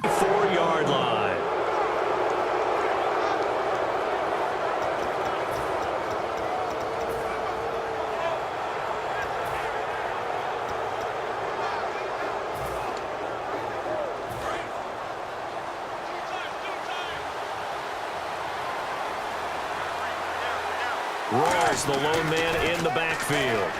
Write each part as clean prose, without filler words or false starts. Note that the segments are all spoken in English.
4-yard line. Rolls the lone man in the backfield.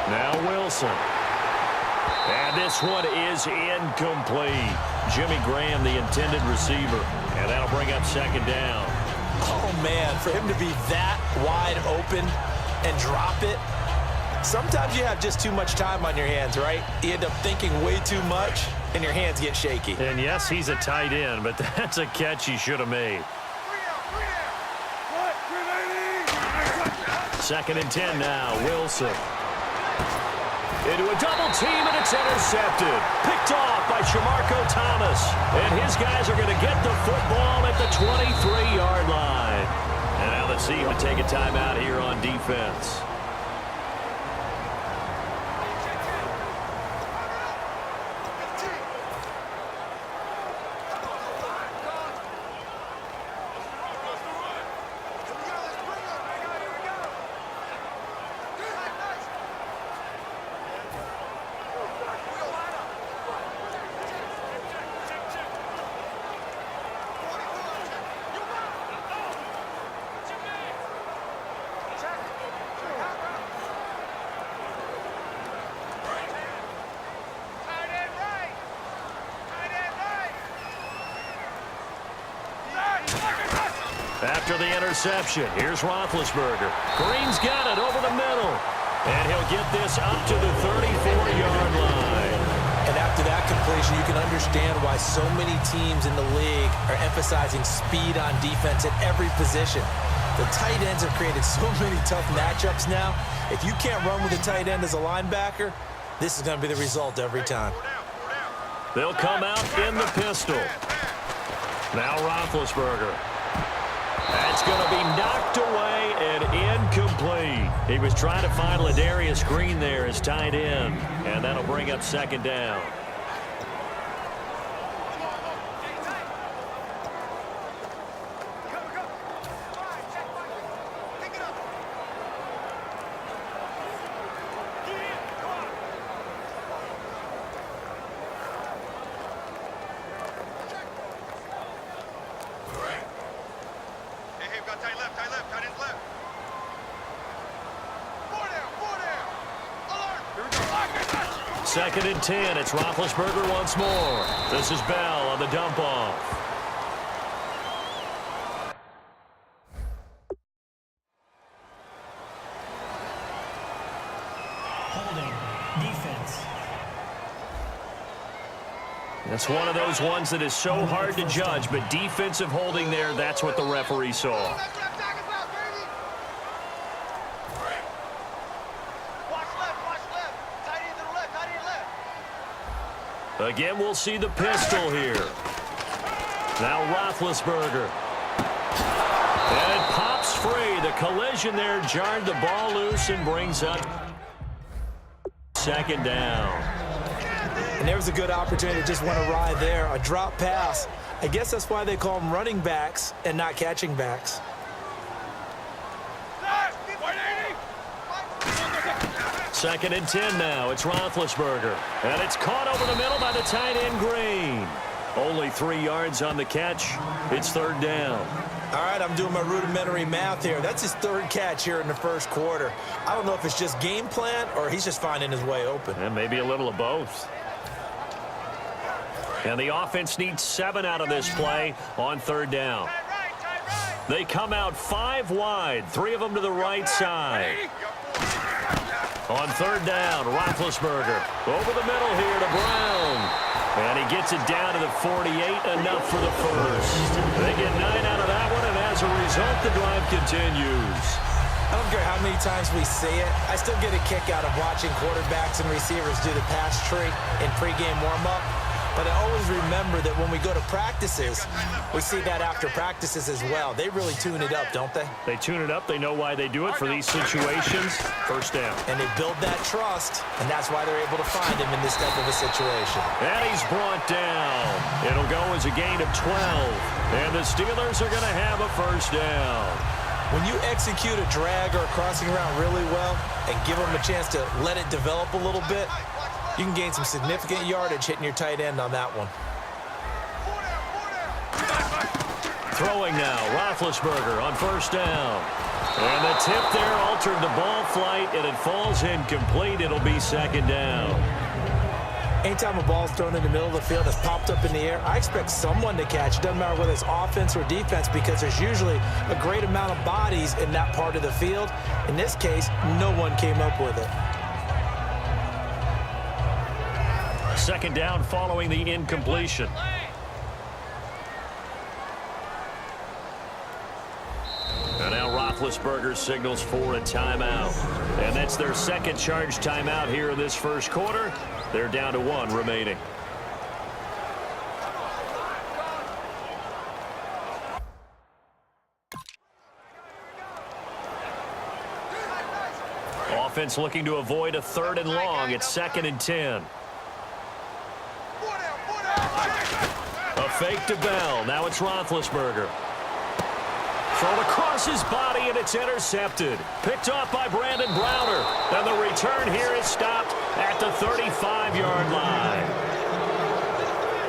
Now Wilson. And this one is incomplete. Jimmy Graham, the intended receiver. And that'll bring up second down. Oh, man, for him to be that wide open and drop it. Sometimes you have just too much time on your hands, right? You end up thinking way too much, and your hands get shaky. And yes, he's a tight end, but that's a catch he should have made. 2nd and 10 now. Wilson. Into a double team, and it's intercepted. Picked off by Shamarko Thomas. And his guys are going to get the football at the 23-yard line. And now let's see him take a timeout here on defense. After the interception, here's Roethlisberger. Green's got it over the middle. And he'll get this up to the 34-yard line. And after that completion, you can understand why so many teams in the league are emphasizing speed on defense at every position. The tight ends have created so many tough matchups now. If you can't run with a tight end as a linebacker, this is going to be the result every time. They'll come out in the pistol. Now Roethlisberger. That's going to be knocked away and incomplete. He was trying to find Ladarius Green there as tight end, and that'll bring up second down. Second and 10. It's Roethlisberger once more. This is Bell on the dump-off. Holding. Defense. That's one of those ones that is so hard to judge, but defensive holding there, that's what the referee saw. Again, we'll see the pistol here. Now Roethlisberger. And it pops free. The collision there jarred the ball loose and brings up second down. And there was a good opportunity to just went awry there. A drop pass. I guess that's why they call them running backs and not catching backs. Second and 10 now. It's Roethlisberger. And it's caught over the middle by the tight end Green. Only 3 yards on the catch. It's third down. All right, I'm doing my rudimentary math here. That's his third catch here in the first quarter. I don't know if it's just game plan or he's just finding his way open. And maybe a little of both. And the offense needs 7 out of this play on third down. They come out 5 wide, 3 of them to the right side. On third down, Roethlisberger over the middle here to Brown. And he gets it down to the 48, enough for the first. They get 9 out of that one, and as a result, the drive continues. I don't care how many times we say it, I still get a kick out of watching quarterbacks and receivers do the pass tree in pregame warm-up. But I always remember that when we go to practices, we see that after practices as well. They really tune it up, don't they? They tune it up. They know why they do it for these situations. First down. And they build that trust, and that's why they're able to find him in this type of a situation. And he's brought down. It'll go as a gain of 12. And the Steelers are going to have a first down. When you execute a drag or a crossing route really well and give them a chance to let it develop a little bit, you can gain some significant yardage hitting your tight end on that one. Throwing now, Roethlisberger on first down. And the tip there altered the ball flight, and it falls incomplete. It'll be second down. Anytime a ball's thrown in the middle of the field that's popped up in the air, I expect someone to catch. It doesn't matter whether it's offense or defense, because there's usually a great amount of bodies in that part of the field. In this case, no one came up with it. Second down following the incompletion. And now Roethlisberger signals for a timeout. And that's their second charge timeout here in this first quarter. They're down to one remaining. Offense looking to avoid a third and long. It's 2nd and 10. A fake to Bell. Now it's Roethlisberger. Thrown across his body, and it's intercepted. Picked off by Brandon Browner. And the return here is stopped at the 35-yard line.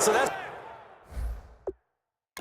So that's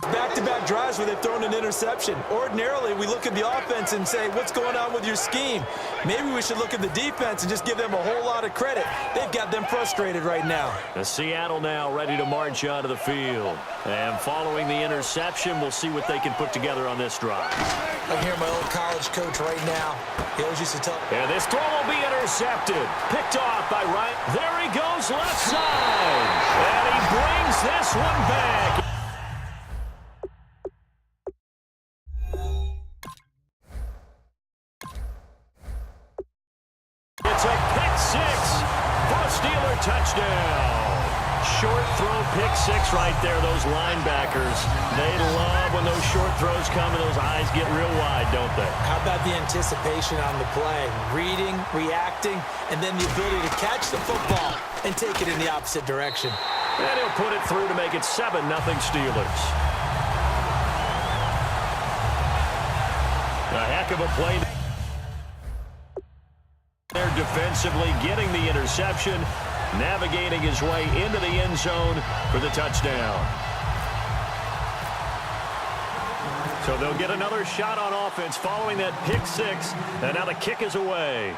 back-to-back drives where they've thrown an interception. Ordinarily, we look at the offense and say, what's going on with your scheme? Maybe we should look at the defense and just give them a whole lot of credit. They've got them frustrated right now. The Seattle now ready to march onto the field. And following the interception, we'll see what they can put together on this drive. I hear my old college coach right now. He always used to tell... And this throw will be intercepted. Picked off by Wright. There he goes, left side. And he brings this one back. It's a pick six for a Steeler touchdown. Short throw pick six right there. Those linebackers, they love when those short throws come and those eyes get real wide, don't they? How about the anticipation on the play? Reading, reacting, and then the ability to catch the football and take it in the opposite direction. And he'll put it through to make it 7-0 Steelers. A heck of a play there defensively, getting the interception, navigating his way into the end zone for the touchdown. So they'll get another shot on offense following that pick six, and now the kick is away.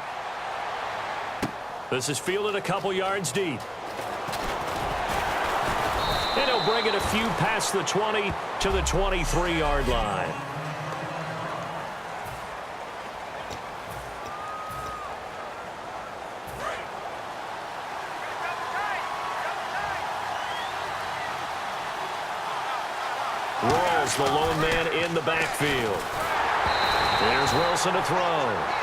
This is fielded a couple yards deep. And he'll bring it a few past the 20 to the 23-yard line. Rolls the lone man in the backfield. There's Wilson to throw.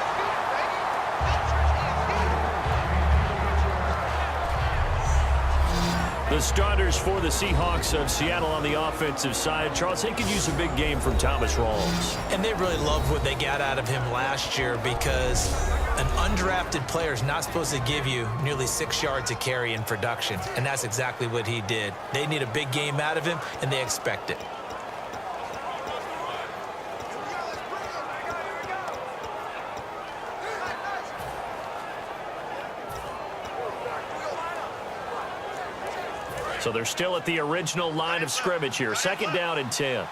The starters for the Seahawks of Seattle on the offensive side. Charles, they could use a big game from Thomas Rawls. And they really love what they got out of him last year, because an undrafted player is not supposed to give you nearly 6 yards a carry in production. And that's exactly what he did. They need a big game out of him, and they expect it. So they're still at the original line of scrimmage here. 2nd down and 10.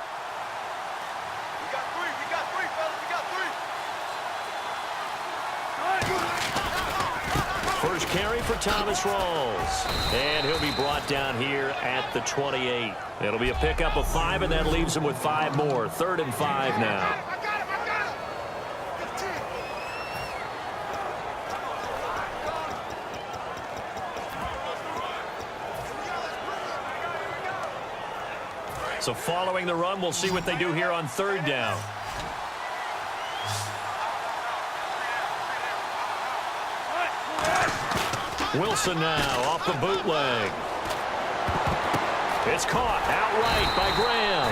First carry for Thomas Rawls. And he'll be brought down here at the 28. It'll be a pickup of 5, and that leaves him with 5 more. 3rd and 5 now. So following the run, we'll see what they do here on 3rd down. Wilson now off the bootleg. It's caught outright by Graham.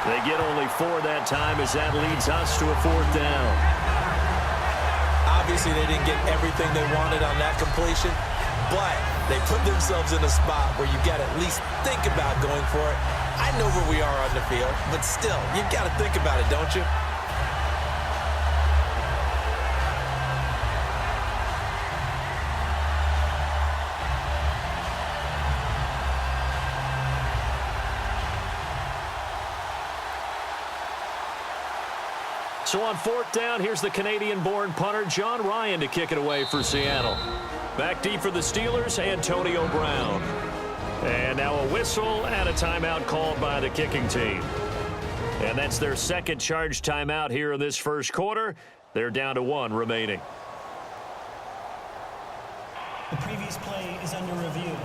They get only 4 that time as that leads us to a 4th down. Obviously, they didn't get everything they wanted on that completion, but they put themselves in a spot where you've got to at least think about going for it. I know where we are on the field, but still, you've got to think about it, don't you? So on 4th down, here's the Canadian-born punter, John Ryan, to kick it away for Seattle. Back deep for the Steelers, Antonio Brown. And now a whistle and a timeout called by the kicking team. And that's their second charge timeout here in this first quarter. They're down to 1 remaining. The previous play is under review.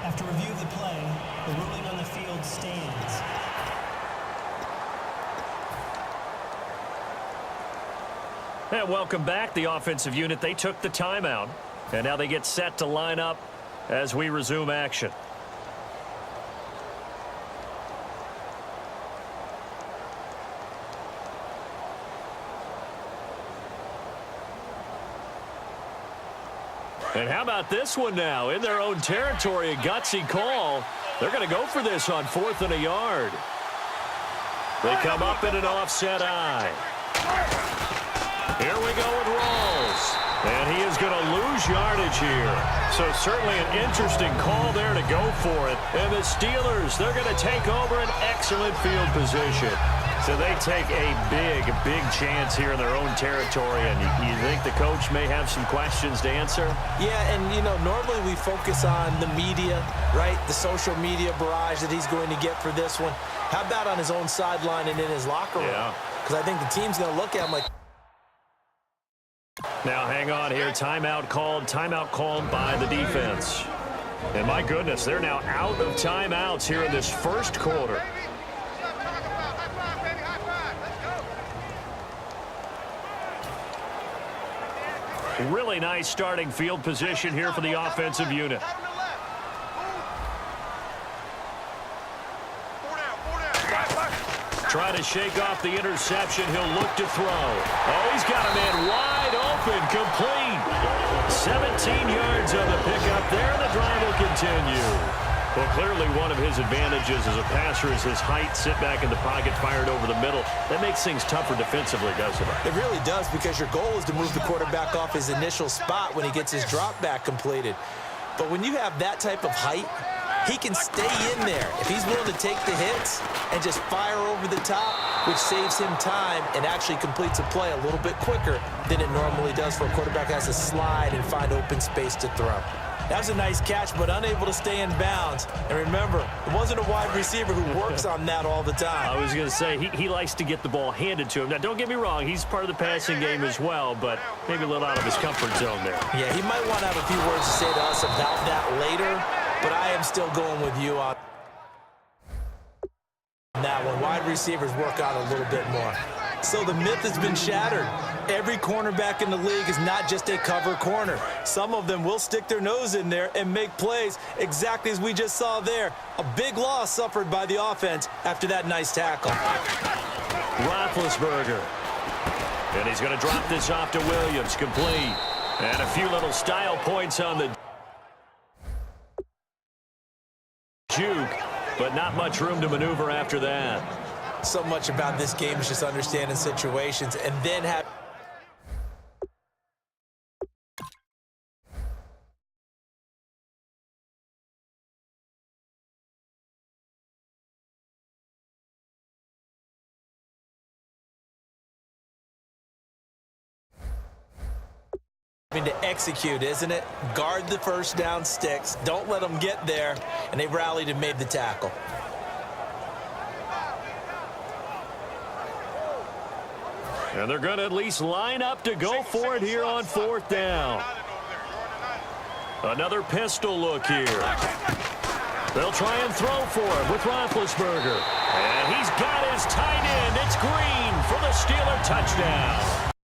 After review of the play, the ruling on the field stands. And welcome back, the offensive unit. They took the timeout, and now they get set to line up as we resume action. And how about this one now? In their own territory, a gutsy call. They're going to go for this on 4th and a yard. They come up in an offset eye. Here we go with Rawls. And he is going to lose yardage here. So certainly an interesting call there to go for it. And the Steelers, they're going to take over an excellent field position. So they take a big chance here in their own territory. And you think the coach may have some questions to answer? Yeah, and, you know, normally we focus on the media, right? The social media barrage that he's going to get for this one. How about on his own sideline and in his locker room? Yeah. Because I think the team's going to look at him like... Now, hang on here. Timeout called by the defense. And my goodness, they're now out of timeouts here in this first quarter. Really nice starting field position here for the offensive unit. Try to shake off the interception. He'll look to throw. Oh, he's got a man wide open, complete. 17 yards on the pickup there, and the drive will continue. Well, clearly one of his advantages as a passer is his height. Sit back in the pocket, fired over the middle. That makes things tougher defensively, doesn't it? It really does, because your goal is to move the quarterback off his initial spot when he gets his drop back completed. But when you have that type of height, he can stay in there if he's willing to take the hits and just fire over the top, which saves him time and actually completes a play a little bit quicker than it normally does for a quarterback who has to slide and find open space to throw. That was a nice catch, but unable to stay in bounds. And remember, it wasn't a wide receiver who works on that all the time. I was going to say, he likes to get the ball handed to him. Now, don't get me wrong, he's part of the passing game as well, but maybe a little out of his comfort zone there. Yeah, he might want to have a few words to say to us about that later, but I am still going with you on that one. Wide receivers work out a little bit more. So the myth has been shattered. Every cornerback in the league is not just a cover corner. Some of them will stick their nose in there and make plays exactly as we just saw there. A big loss suffered by the offense after that nice tackle. Roethlisberger. And he's going to drop this off to Williams, complete. And a few little style points on the juke, but not much room to maneuver after that. So much about this game is just understanding situations and then have to execute, isn't it? Guard the first down sticks. Don't let them get there. And they rallied and made the tackle. And they're going to at least line up to go for it here on 4th down. Another pistol look here. They'll try and throw for him with Roethlisberger. And he's got his tight end. It's Green for the Steeler touchdown.